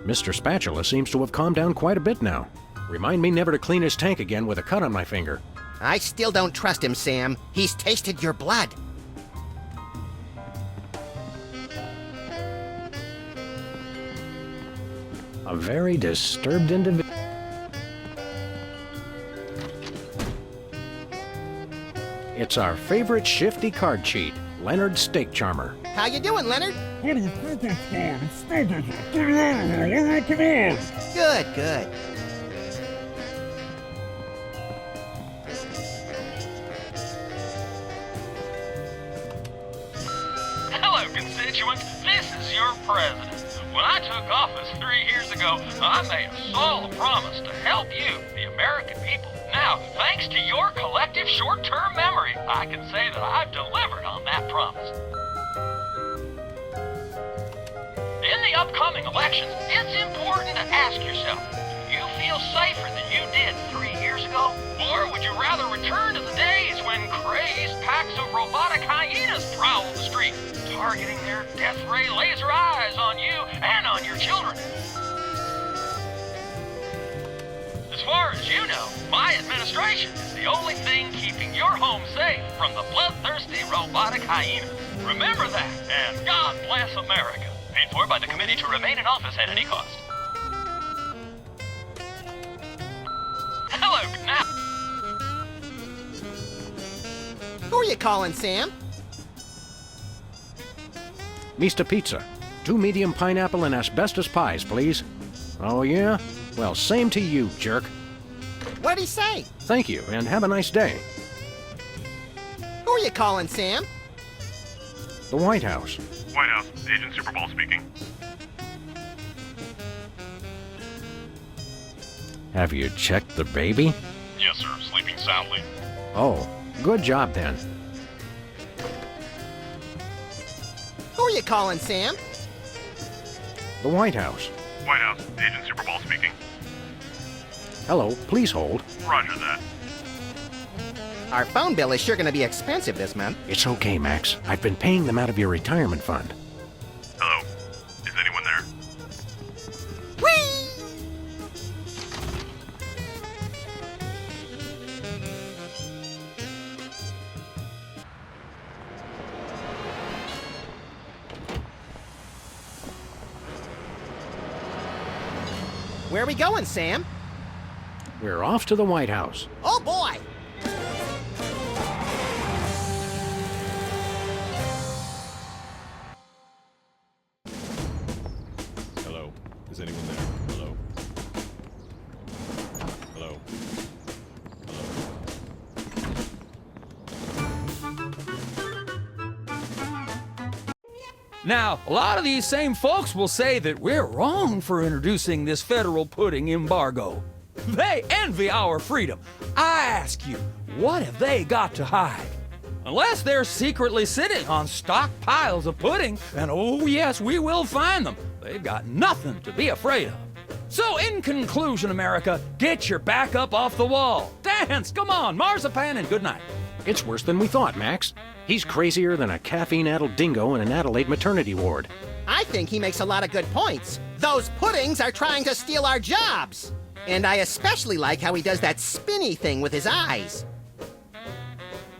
Mr. Spatula seems to have calmed down quite a bit now. Remind me never to clean his tank again with a cut on my finger. I still don't trust him, Sam. He's tasted your blood. A very disturbed individual. It's our favorite shifty card cheat, Leonard Steak Charmer. How you doing, Leonard? What do you think it's for? It's stinking. Get it out of here. Come on. Good, good. Hello, constituents. This is your president. When I took office 3 years ago, I made a solemn promise to help you, the American people. Now, thanks to your collective short-term memory, I can say that I've delivered on that promise. In the upcoming elections, it's important to ask yourself, do you feel safer than you did 3 years ago? Or would you rather return to the days when crazed packs of robotic hyenas prowled the street, targeting their death ray laser eyes on you and on your children? As far as you know, my administration is the only thing keeping your home safe from the bloodthirsty robotic hyenas. Remember that, and God bless America. Paid for by the committee to remain in office at any cost. Hello, now. Who are you calling, Sam? Mr. Pizza. 2 medium pineapple and asbestos pies, please. Oh, yeah? Well, same to you, jerk. What'd he say? Thank you, and have a nice day. Who are you calling, Sam? The White House. White House, Agent Superball speaking. Have you checked the baby? Yes, sir. Sleeping soundly. Oh, good job then. Who are you calling, Sam? The White House. White House, Agent Superball speaking. Hello, please hold. Roger that. Our phone bill is sure going to be expensive this month. It's okay, Max. I've been paying them out of your retirement fund. Hello. Is anyone there? Whee! Where are we going, Sam? We're off to the White House. Oh, boy! Hello. Is anyone there? Hello. Hello. Now, a lot of these same folks will say that we're wrong for introducing this federal pudding embargo. They envy our freedom. I ask you, what have they got to hide? Unless they're secretly sitting on stockpiles of pudding, and oh yes, we will find them, they've got nothing to be afraid of. So in conclusion, America, get your back up off the wall. Dance, come on, marzipan, and good night. It's worse than we thought, Max. He's crazier than a caffeine-addled dingo in an Adelaide maternity ward. I think he makes a lot of good points. Those puddings are trying to steal our jobs. And I especially like how he does that spinny thing with his eyes.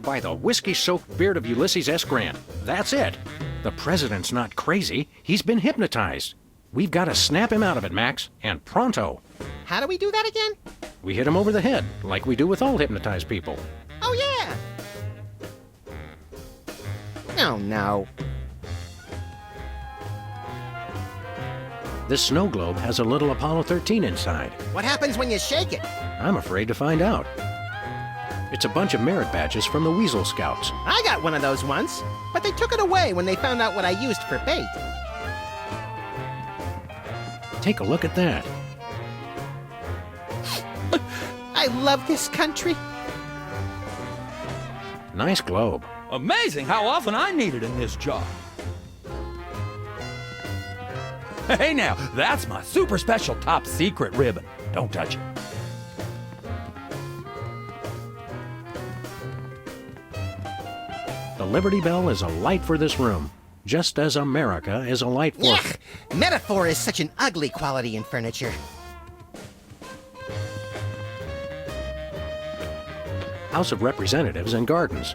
By the whiskey-soaked beard of Ulysses S. Grant. That's it. The president's not crazy. He's been hypnotized. We've got to snap him out of it, Max, and pronto. How do we do that again? We hit him over the head, like we do with all hypnotized people. Oh, yeah. Oh, no. This snow globe has a little Apollo 13 inside. What happens when you shake it? I'm afraid to find out. It's a bunch of merit badges from the Weasel Scouts. I got one of those once, but they took it away when they found out what I used for bait. Take a look at that. I love this country. Nice globe. Amazing how often I need it in this job. Hey now, that's my super special top secret ribbon. Don't touch it. The Liberty Bell is a light for this room. just as America is a light for... Yuck! Metaphor is such an ugly quality in furniture. House of Representatives and Gardens.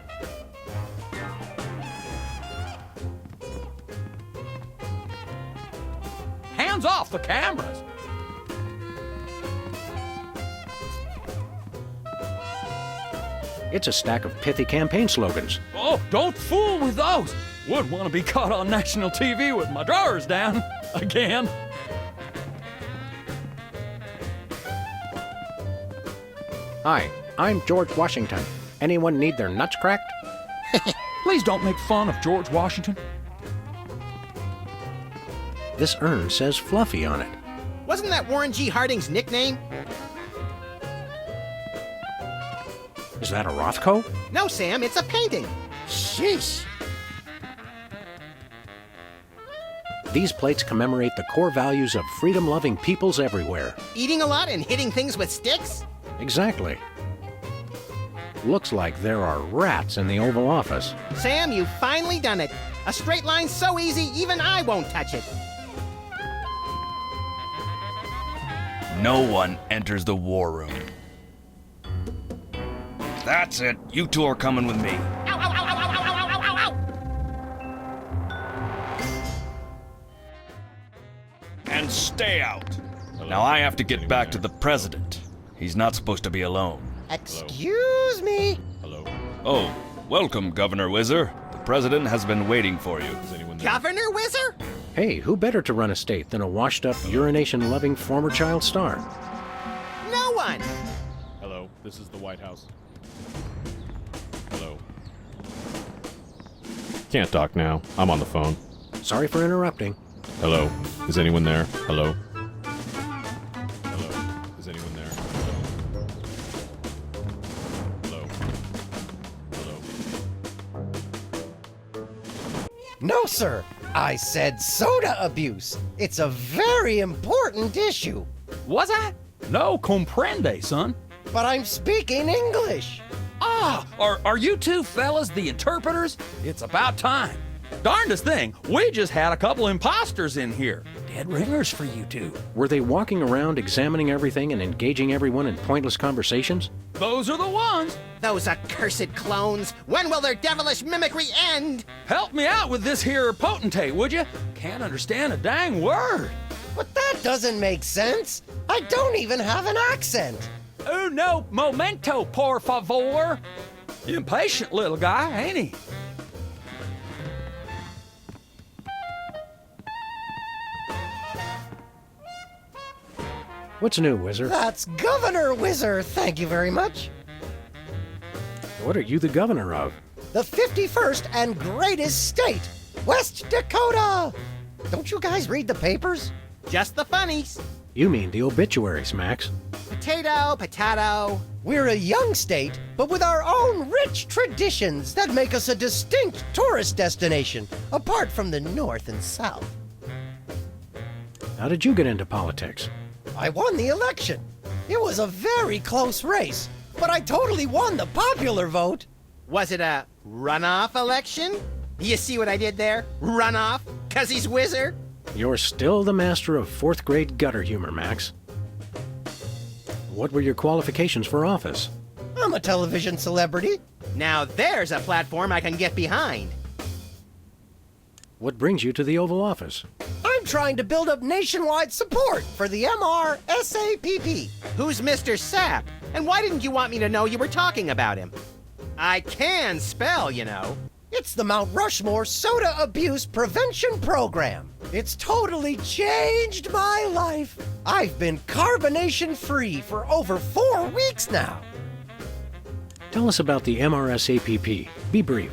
Hands off the cameras. It's a stack of pithy campaign slogans. Oh, don't fool with those. Would want to be caught on national TV with my drawers down again. Hi, I'm George Washington. Anyone need their nuts cracked? Please don't make fun of George Washington. This urn says Fluffy on it. Wasn't that Warren G. Harding's nickname? Is that a Rothko? No, Sam, it's a painting. Sheesh. These plates commemorate the core values of freedom-loving peoples everywhere. Eating a lot and hitting things with sticks? Exactly. Looks like there are rats in the Oval Office. Sam, you've finally done it. A straight line so easy, even I won't touch it. No one enters the war room. That's it. You two are coming with me. Ow, ow, ow, ow, ow, ow, ow, ow, ow. And stay out. Now I have to get back to the president. He's not supposed to be alone. Excuse me. Hello? Oh, welcome, Governor Whizzer. The president has been waiting for you. Is anyone there? Governor Whizzer? Hey, who better to run a state than a washed-up, urination-loving former child star? No one. Hello? This is the White House. Hello? Can't talk now. I'm on the phone. Sorry for interrupting. Hello? Is anyone there? Hello? Hello? Is anyone there? Hello? Hello? Hello? No, sir. I said soda abuse. It's a very important issue. Was I? No comprende, son. But I'm speaking English. Ah, are you two fellas the interpreters? It's about time. Darndest thing, we just had a couple imposters in here. Dead ringers for you two. Were they walking around examining everything and engaging everyone in pointless conversations? Those are the ones. Those accursed clones. When will their devilish mimicry end? Help me out with this here potentate, would you? Can't understand a dang word. But that doesn't make sense. I don't even have an accent. Uno momento, por favor. Impatient little guy, ain't he? What's new, Whizzer? That's Governor Whizzer, thank you very much. What are you the governor of? The 51st and greatest state, West Dakota. Don't you guys read the papers? Just the funnies. You mean the obituaries, Max. Potato, potato. We're a young state, but with our own rich traditions that make us a distinct tourist destination, apart from the North and South. How did you get into politics? I won the election. It was a very close race, but I totally won the popular vote. Was it a runoff election? You see what I did there? Runoff? 'Cause he's Whizzer? You're still the master of fourth grade gutter humor, Max. What were your qualifications for office? I'm a television celebrity. Now there's a platform I can get behind. What brings you to the Oval Office? I'm trying to build up nationwide support for the MRSAPP. Who's Mr. Sapp? And why didn't you want me to know you were talking about him? I can spell, you know. It's the Mount Rushmore Soda Abuse Prevention Program. It's totally changed my life. I've been carbonation free for over 4 weeks now. Tell us about the MRSAPP. Be brief.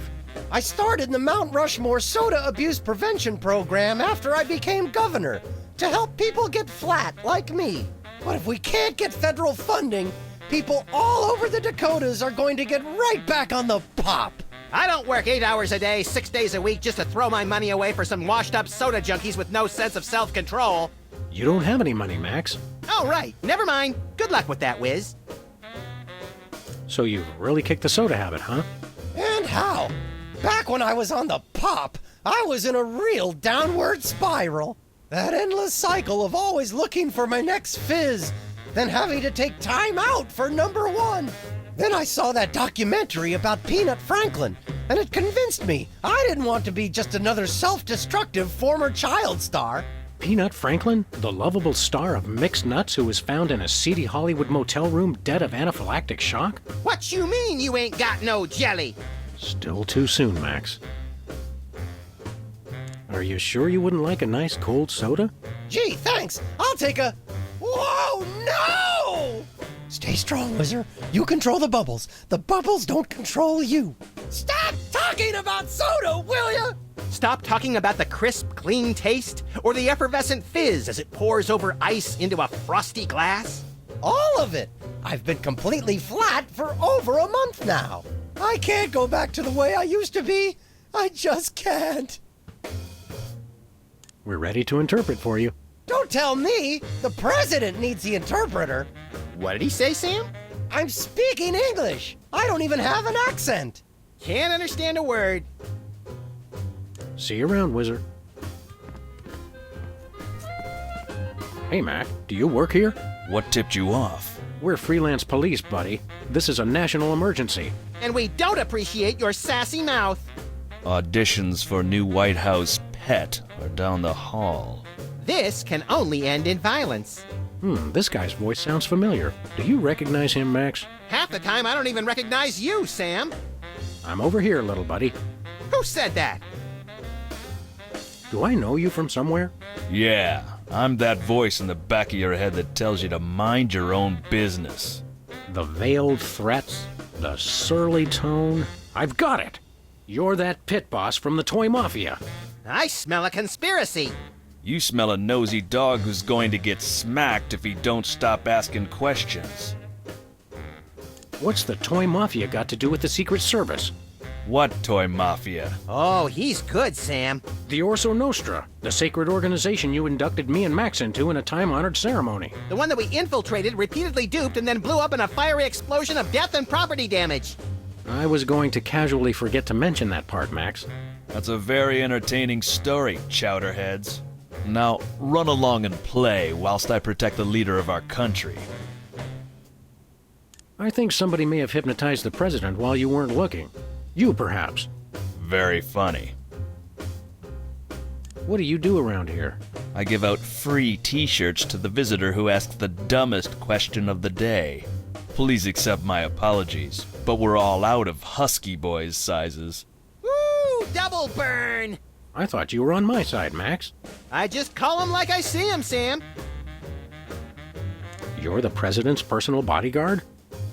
I started the Mount Rushmore Soda Abuse Prevention Program after I became governor to help people get flat like me. But if we can't get federal funding, people all over the Dakotas are going to get right back on the pop. I don't work 8 hours a day, 6 days a week just to throw my money away for some washed up soda junkies with no sense of self-control. You don't have any money, Max. Oh, right. Never mind. Good luck with that, Whiz. So you've really kicked the soda habit, huh? And how? Back when I was on the pop, I was in a real downward spiral. That endless cycle of always looking for my next fizz, then having to take time out for number one. Then I saw that documentary about Peanut Franklin, and it convinced me I didn't want to be just another self-destructive former child star. Peanut Franklin, the lovable star of Mixed Nuts who was found in a seedy Hollywood motel room dead of anaphylactic shock? What you mean you ain't got no jelly? Still too soon, Max. Are you sure you wouldn't like a nice cold soda? Gee, thanks. I'll take a... Whoa, no! Stay strong, Wizard. You control the bubbles. The bubbles don't control you. Stop talking about soda, will ya? Stop talking about the crisp, clean taste or the effervescent fizz as it pours over ice into a frosty glass. All of it. I've been completely flat for over a month now. I can't go back to the way I used to be. I just can't. We're ready to interpret for you. Don't tell me. The president needs the interpreter. What did he say, Sam? I'm speaking English. I don't even have an accent. Can't understand a word. See you around, Wizard. Hey, Mac, do you work here? What tipped you off? We're freelance police, buddy. This is a national emergency. And we don't appreciate your sassy mouth. Auditions for new White House pet are down the hall. This can only end in violence. This guy's voice sounds familiar. Do you recognize him, Max? Half the time I don't even recognize you, Sam. I'm over here, little buddy. Who said that? Do I know you from somewhere? Yeah, I'm that voice in the back of your head that tells you to mind your own business. The veiled threats, the surly tone. I've got it. You're that pit boss from the Toy Mafia. I smell a conspiracy. You smell a nosy dog who's going to get smacked if he don't stop asking questions. What's the Toy Mafia got to do with the Secret Service? What Toy Mafia? Oh, he's good, Sam. The Orso Nostra, the sacred organization you inducted me and Max into in a time-honored ceremony. The one that we infiltrated, repeatedly duped, and then blew up in a fiery explosion of death and property damage. I was going to casually forget to mention that part, Max. That's a very entertaining story, chowderheads. Now, run along and play whilst I protect the leader of our country. I think somebody may have hypnotized the president while you weren't looking. You, perhaps. Very funny. What do you do around here? I give out free t-shirts to the visitor who asks the dumbest question of the day. Please accept my apologies, but we're all out of Husky Boys sizes. Woo! Double burn! I thought you were on my side, Max. I just call him like I see him, Sam. You're the president's personal bodyguard?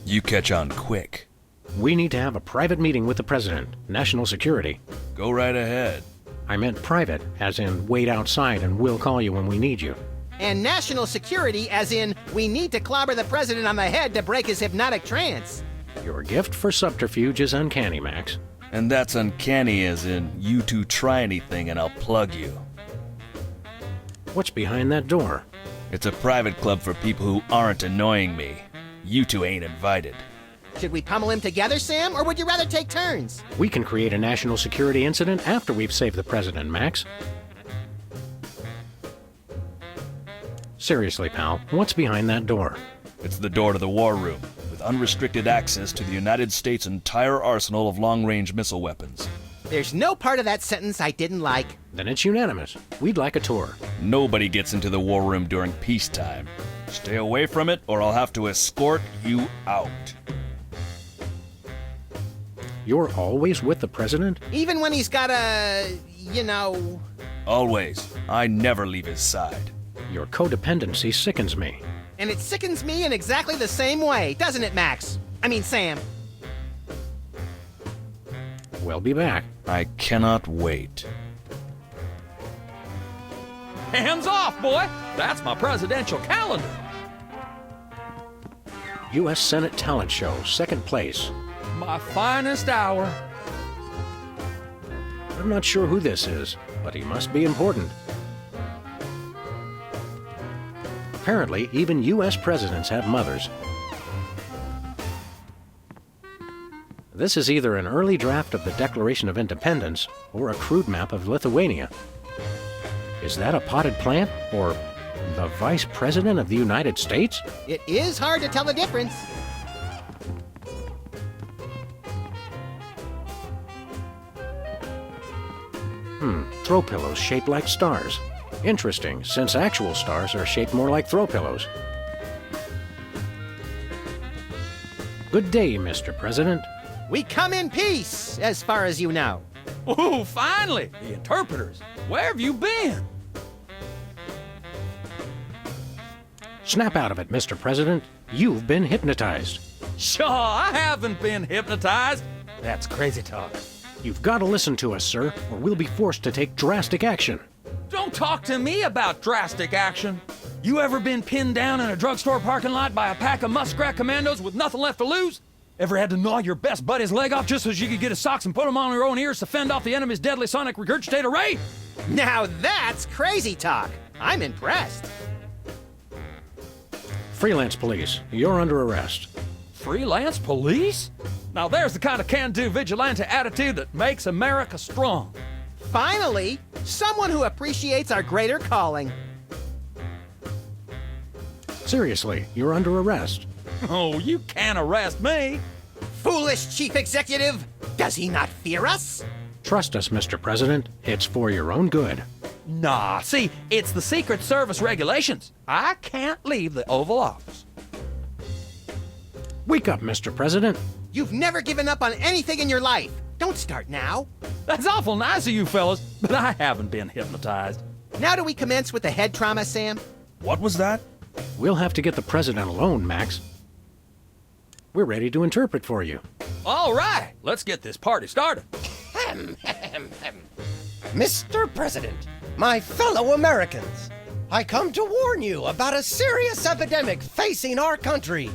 You catch on quick. We need to have a private meeting with the president. National security. Go right ahead. I meant private, as in wait outside and we'll call you when we need you. And national security, as in, we need to clobber the president on the head to break his hypnotic trance. Your gift for subterfuge is uncanny, Max. And that's uncanny as in, you two try anything and I'll plug you. What's behind that door? It's a private club for people who aren't annoying me. You two ain't invited. Should we pummel him together, Sam, or would you rather take turns? We can create a national security incident after we've saved the president, Max. Seriously, pal, what's behind that door? It's the door to the war room, with unrestricted access to the United States' entire arsenal of long-range missile weapons. There's no part of that sentence I didn't like. Then it's unanimous. We'd like a tour. Nobody gets into the war room during peacetime. Stay away from it, or I'll have to escort you out. You're always with the president? Even when he's got a, you know... Always. I never leave his side. Your codependency sickens me. And it sickens me in exactly the same way, doesn't it, Max? I mean, Sam. We'll be back. I cannot wait. Hands off, boy! That's my presidential calendar. U.S. Senate Talent Show, second place. My finest hour. I'm not sure who this is, but he must be important. Apparently, even U.S. presidents have mothers. This is either an early draft of the Declaration of Independence or a crude map of Lithuania. Is that a potted plant or the Vice President of the United States? It is hard to tell the difference. Throw pillows shaped like stars. Interesting, since actual stars are shaped more like throw pillows. Good day, Mr. President. We come in peace, as far as you know. Ooh, finally! The interpreters. Where have you been? Snap out of it, Mr. President. You've been hypnotized. Sure, I haven't been hypnotized. That's crazy talk. You've got to listen to us, sir, or we'll be forced to take drastic action. Don't talk to me about drastic action. You ever been pinned down in a drugstore parking lot by a pack of muskrat commandos with nothing left to lose? Ever had to gnaw your best buddy's leg off just so you could get his socks and put them on your own ears to fend off the enemy's deadly sonic regurgitator ray? Now that's crazy talk. I'm impressed. Freelance police, you're under arrest. Freelance police? Now there's the kind of can-do vigilante attitude that makes America strong. Finally, someone who appreciates our greater calling. Seriously, you're under arrest. Oh, you can't arrest me. Foolish chief executive! Does he not fear us? Trust us, Mr. President. It's for your own good. Nah, see, it's the Secret Service regulations. I can't leave the Oval Office. Wake up, Mr. President. You've never given up on anything in your life. Don't start now. That's awful nice of you fellas, but I haven't been hypnotized. Now do we commence with the head trauma, Sam? What was that? We'll have to get the president alone, Max. We're ready to interpret for you. All right, let's get this party started. Mr. President, my fellow Americans, I come to warn you about a serious epidemic facing our country.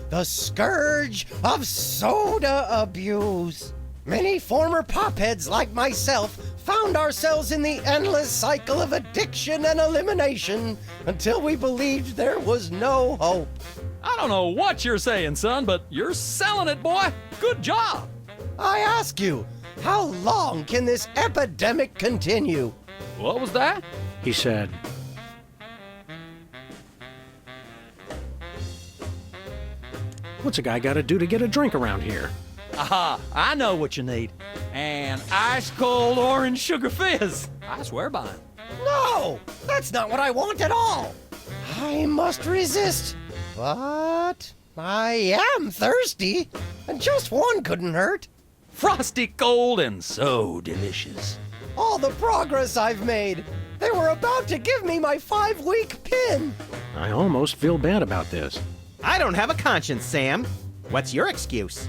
The scourge of soda abuse. Many former popheads like myself found ourselves in the endless cycle of addiction and elimination until we believed there was no hope. I don't know what you're saying, son, but you're selling it, boy. Good job. I ask you, how long can this epidemic continue? What was that? He said, "What's a guy got to do to get a drink around here?" Aha, I know what you need. An ice cold orange sugar fizz. I swear by him. No, that's not what I want at all. I must resist, but I am thirsty, and just one couldn't hurt. Frosty cold and so delicious. All the progress I've made. They were about to give me my 5-week pin. I almost feel bad about this. I don't have a conscience, Sam. What's your excuse?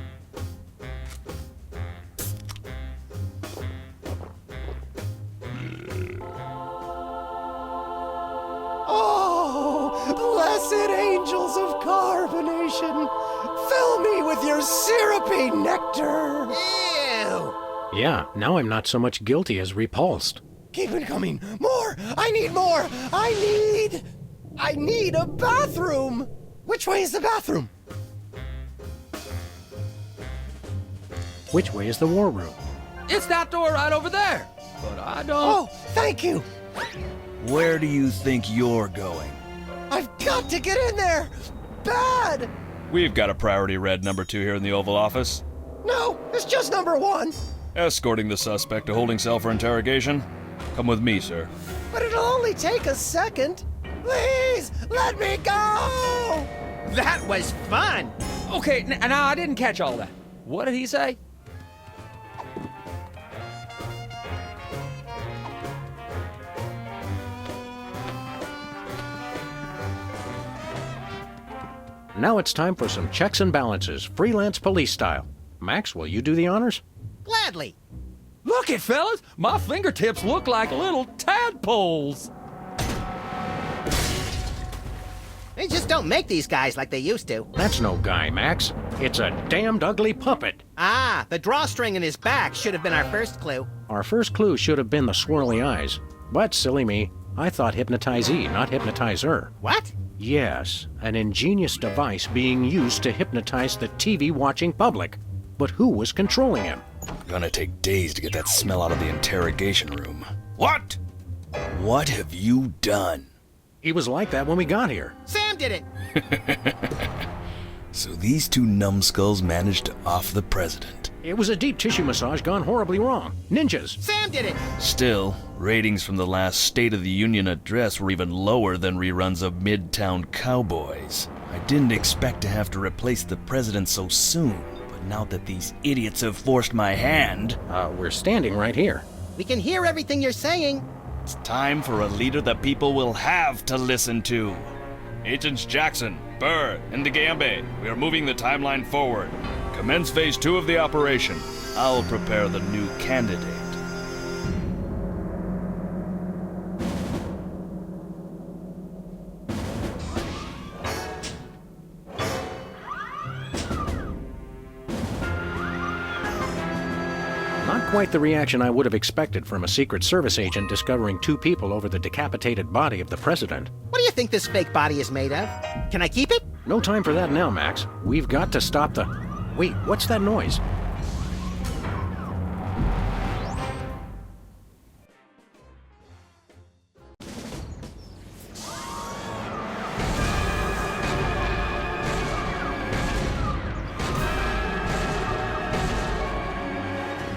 Oh, blessed angels of carbonation, fill me with your syrupy nectar. Ew! Yeah, now I'm not so much guilty as repulsed. Keep it coming. More. I need more. I need a bathroom. Which way is the bathroom? Which way is the war room? It's that door right over there. But I don't. Oh, thank you. Where do you think you're going? I've got to get in there. Bad. We've got a priority red number 2 here in the Oval Office. No, it's just number 1. Escorting the suspect to holding cell for interrogation. Come with me, sir. But it'll only take a second. Please, let me go. That was fun! Okay, now I didn't catch all that. What did he say? Now it's time for some checks and balances, freelance police style. Max, will you do the honors? Gladly. Look it, fellas. My fingertips look like little tadpoles. They just don't make these guys like they used to. That's no guy, Max. It's a damned ugly puppet. Ah, the drawstring in his back should have been our first clue. Our first clue should have been the swirly eyes. But silly me, I thought hypnotizee, not hypnotizer. What? Yes, an ingenious device being used to hypnotize the TV-watching public. but who was controlling him? Gonna take days to get that smell out of the interrogation room. What? What have you done? He was like that when we got here. Sam did it! So these two numbskulls managed to off the president. It was a deep tissue massage gone horribly wrong. Ninjas. Sam did it! Still, ratings from the last State of the Union address were even lower than reruns of Midtown Cowboys. I didn't expect to have to replace the president so soon, but now that these idiots have forced my hand, We're standing right here. We can hear everything you're saying. it's time for a leader that people will have to listen to. Agents Jackson, Burr, and DeGambe, we are moving the timeline forward. Commence phase 2 of the operation. I'll prepare the new candidate. Not quite the reaction I would have expected from a Secret Service agent discovering two people over the decapitated body of the president. What do you think this fake body is made of? Can I keep it? No time for that now, Max. We've got to stop the... Wait, what's that noise?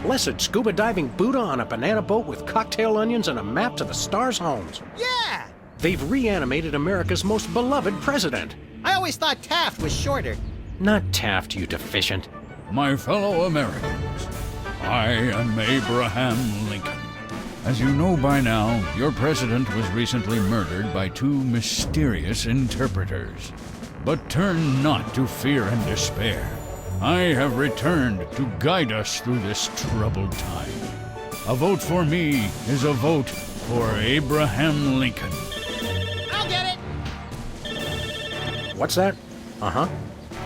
Blessed scuba diving Buddha on a banana boat with cocktail onions and a map to the stars' homes. Yeah! They've reanimated America's most beloved president. I always thought Taft was shorter. Not Taft, you deficient. My fellow Americans, I am Abraham Lincoln. As you know by now, your president was recently murdered by two mysterious interpreters. But turn not to fear and despair. I have returned to guide us through this troubled time. A vote for me is a vote for Abraham Lincoln. I'll get it! What's that? Uh-huh.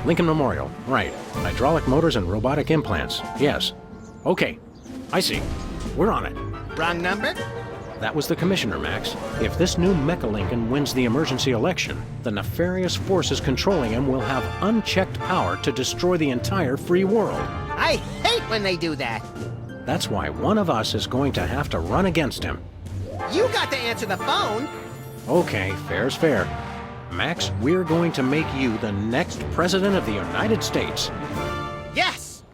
Lincoln Memorial. Right. Hydraulic motors and robotic implants. Yes. Okay. I see. We're on it. Wrong number? That was the commissioner, Max. If this new Mecha Lincoln wins the emergency election, the nefarious forces controlling him will have unchecked power to destroy the entire free world. I hate when they do that. That's why one of us is going to have to run against him. You got to answer the phone. Okay, fair's fair. Max, we're going to make you the next president of the United States. Yes!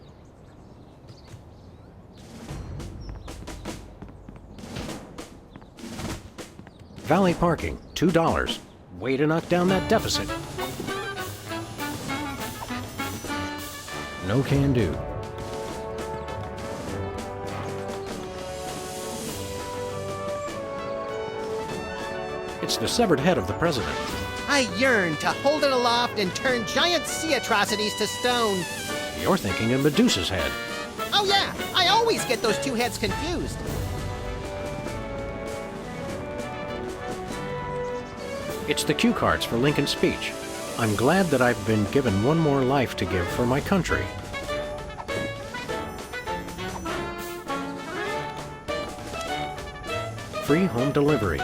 Valley parking, $2. Way to knock down that deficit. No can do. It's the severed head of the president. I yearn to hold it aloft and turn giant sea atrocities to stone. You're thinking of Medusa's head. Oh yeah, I always get those two heads confused. It's the cue cards for Lincoln's speech. I'm glad that I've been given one more life to give for my country. Free home delivery.